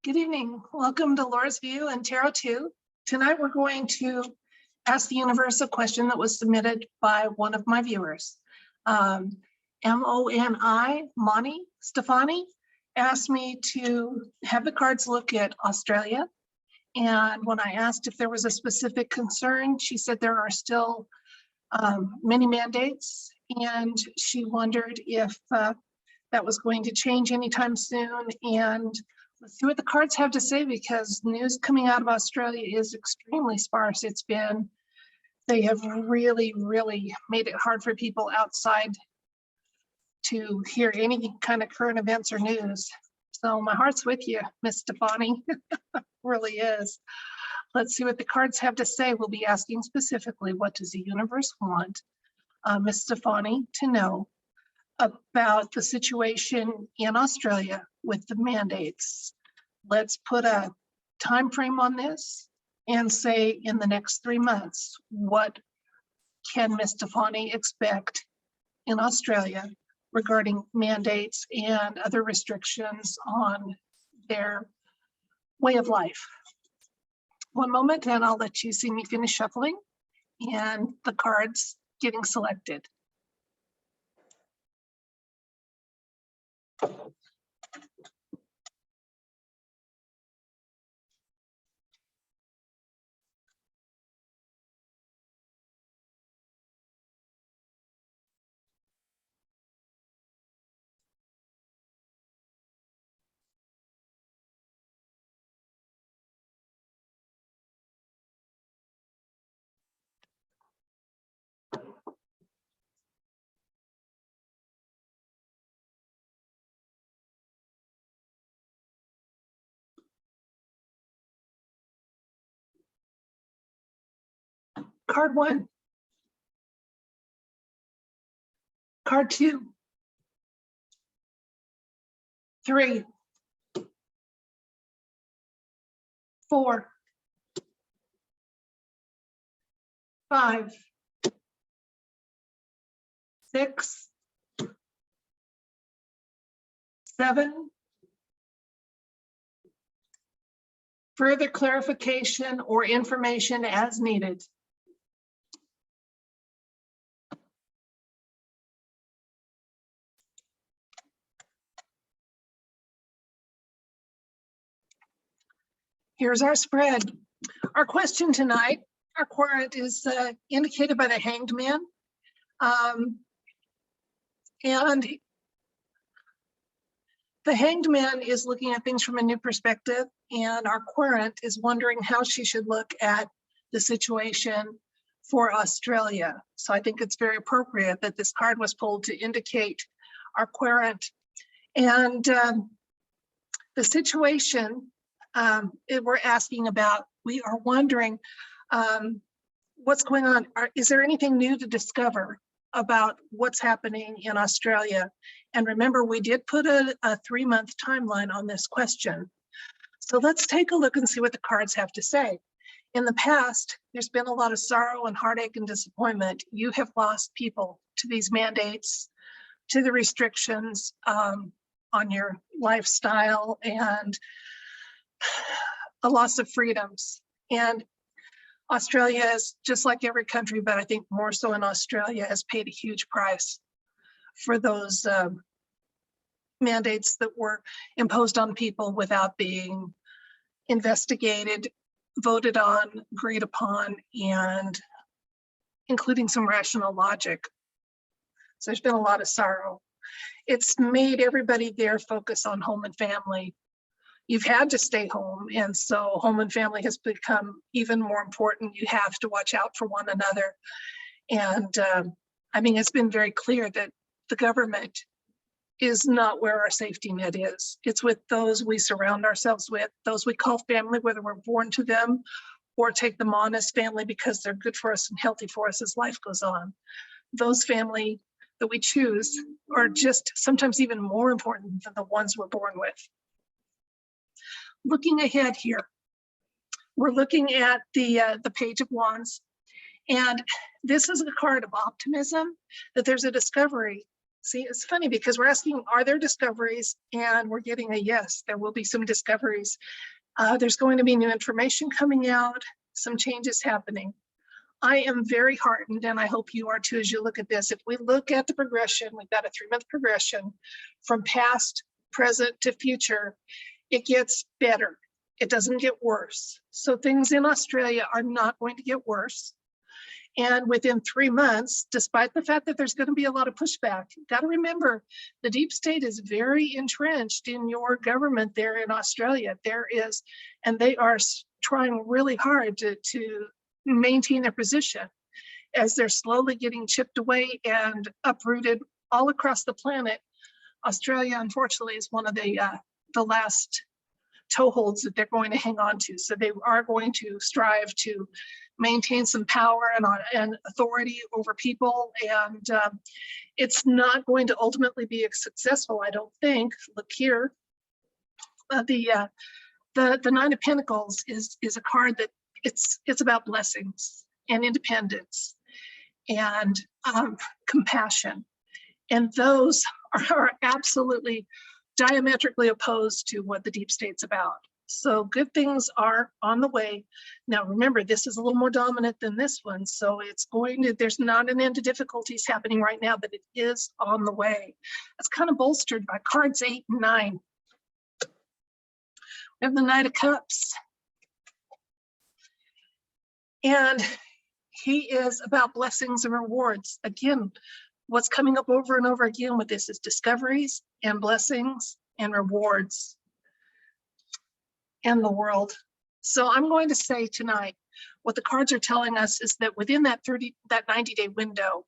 Good evening. Welcome to Laura's View and Tarot 2. Tonight we're going to ask the universe a question that was submitted by one of my viewers. Moni Stefani asked me to have the cards look at Australia. And when I asked if there was a specific concern, she said there are still many mandates, and she wondered if that was going to change anytime soon. And let's see what the cards have to say, because news coming out of Australia is extremely sparse. They have really made it hard for people outside to hear any kind of current events or news. So my heart's with you, Miss Stefani, really is. Let's see what the cards have to say. We'll be asking specifically, what does the universe want Miss Stefani to know about the situation in Australia with the mandates? Let's put a time frame on this and say in the next 3 months, what can Miss Stefani expect in Australia regarding mandates and other restrictions on their way of life? One moment, and I'll let you see me finish shuffling and the cards getting selected. Card 1, card 2, 3, 4, 5, 6, 7. Further clarification or information as needed. Here's our spread. Our question tonight, our querent is indicated by the Hanged Man. And the Hanged Man is looking at things from a new perspective, and our querent is wondering how she should look at the situation for Australia. So I think it's very appropriate that this card was pulled to indicate our querent. And the situation we're asking about, we are wondering what's going on. Is there anything new to discover about what's happening in Australia? And remember, we did put a 3-month timeline on this question. So let's take a look and see what the cards have to say. In the past, there's been a lot of sorrow and heartache and disappointment. You have lost people to these mandates, to the restrictions on your lifestyle, and a loss of freedoms. And Australia is just like every country, but I think more so in Australia, has paid a huge price for those mandates that were imposed on people without being investigated, voted on, agreed upon, and including some rational logic. So there's been a lot of sorrow. It's made everybody there focus on home and family. You've had to stay home, and so home and family has become even more important. You have to watch out for one another. And I mean, it's been very clear that the government is not where our safety net is. It's with those we surround ourselves with, those we call family, whether we're born to them or take them on as family because they're good for us and healthy for us as life goes on. Those family that we choose are just sometimes even more important than the ones we're born with. Looking ahead here, we're looking at the Page of Wands, and this is a card of optimism, that there's a discovery See, it's funny because we're asking, are there discoveries? And we're getting a yes, there will be some discoveries. There's going to be new information coming out, some changes happening. I am very heartened, and I hope you are too as you look at this. If we look at the progression, we've got a 3-month progression from past, present to future. It gets better. It doesn't get worse. So things in Australia are not going to get worse. And within 3 months, despite the fact that there's going to be a lot of pushback, you've got to remember the deep state is very entrenched in your government there in Australia. There is, and they are trying really hard to maintain their position as they're slowly getting chipped away and uprooted all across the planet. Australia, unfortunately, is one of the last toeholds that they're going to hang on to. So they are going to strive to maintain some power and authority over people. And it's not going to ultimately be successful, I don't think. Look here. The 9 of Pentacles is a card that it's about blessings and independence and compassion. And those are absolutely diametrically opposed to what the deep state's about. So good things are on the way. Now, remember, this is a little more dominant than this one. So it's going to, there's not an end to difficulties happening right now, but it is on the way. That's kind of bolstered by cards 8 and 9. We have the Knight of Cups. And he is about blessings and rewards. Again, what's coming up over and over again with this is discoveries and blessings and rewards and the world. So I'm going to say tonight, what the cards are telling us is that within that 90-day window,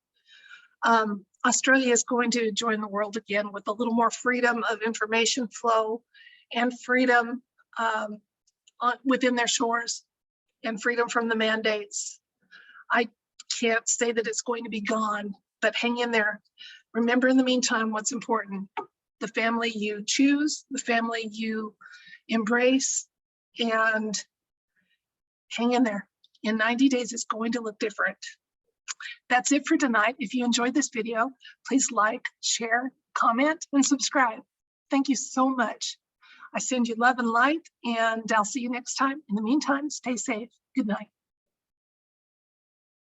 Australia is going to join the world again with a little more freedom of information flow and freedom within their shores and freedom from the mandates. I can't say that it's going to be gone, but hang in there. Remember in the meantime, what's important: the family you choose, the family you embrace, and hang in there. In 90 days, it's going to look different. That's it for tonight. If you enjoyed this video, please like, share, comment, and subscribe. Thank you so much. I send you love and light, and I'll see you next time. In the meantime, stay safe. Good night.